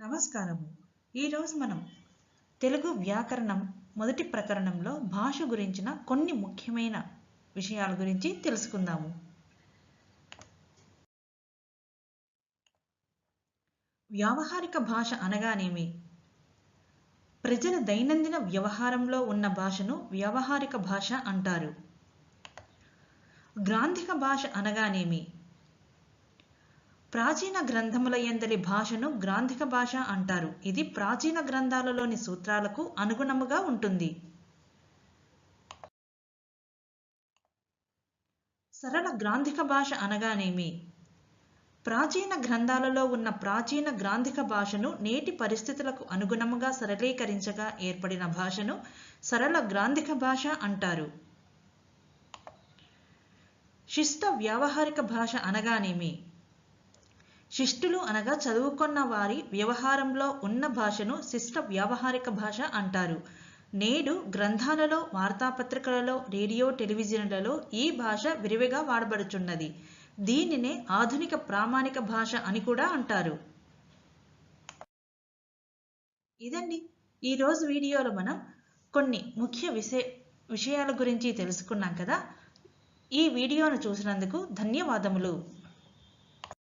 నమస్కారము. ఈరోజు మనం తెలుగు వ్యాకరణం మొదటి ప్రకరణంలో భాష గురించిన కొన్ని ముఖ్యమైన విషయాల గురించి తెలుసుకుందాము. వ్యావహారిక భాష అనగానేమి? ప్రజల దైనందిన వ్యవహారంలో ఉన్న భాషను వ్యావహారిక భాష అంటారు. గ్రాంథిక భాష అనగానేమి? ప్రాచీన గ్రంథముల యందలి భాషను గ్రాంథిక భాష అంటారు. ఇది ప్రాచీన గ్రంథాలలోని సూత్రాలకు అనుగుణముగా ఉంటుంది. సరళ గ్రాంథిక భాష అనగానేమి? ప్రాచీన గ్రంథాలలో ఉన్న ప్రాచీన గ్రాంథిక భాషను నేటి పరిస్థితులకు అనుగుణముగా సరళీకరించగా ఏర్పడిన భాషను సరళ గ్రాంథిక భాష అంటారు. శిష్ట వ్యావహారిక భాష అనగానేమి? శిష్టులు అనగా చదువుకున్న వారి వ్యవహారంలో ఉన్న భాషను శిష్ట వ్యావహారిక భాష అంటారు. నేడు గ్రంథాలలో, వార్తాపత్రికలలో, రేడియో, టెలివిజన్లలో ఈ భాష విరివిగా వాడబడుచున్నది. దీనినే ఆధునిక ప్రామాణిక భాష అని కూడా అంటారు. ఇదండి ఈరోజు వీడియోలో మనం కొన్ని ముఖ్య విషయాల గురించి తెలుసుకున్నాం కదా. ఈ వీడియోను చూసినందుకు ధన్యవాదములు.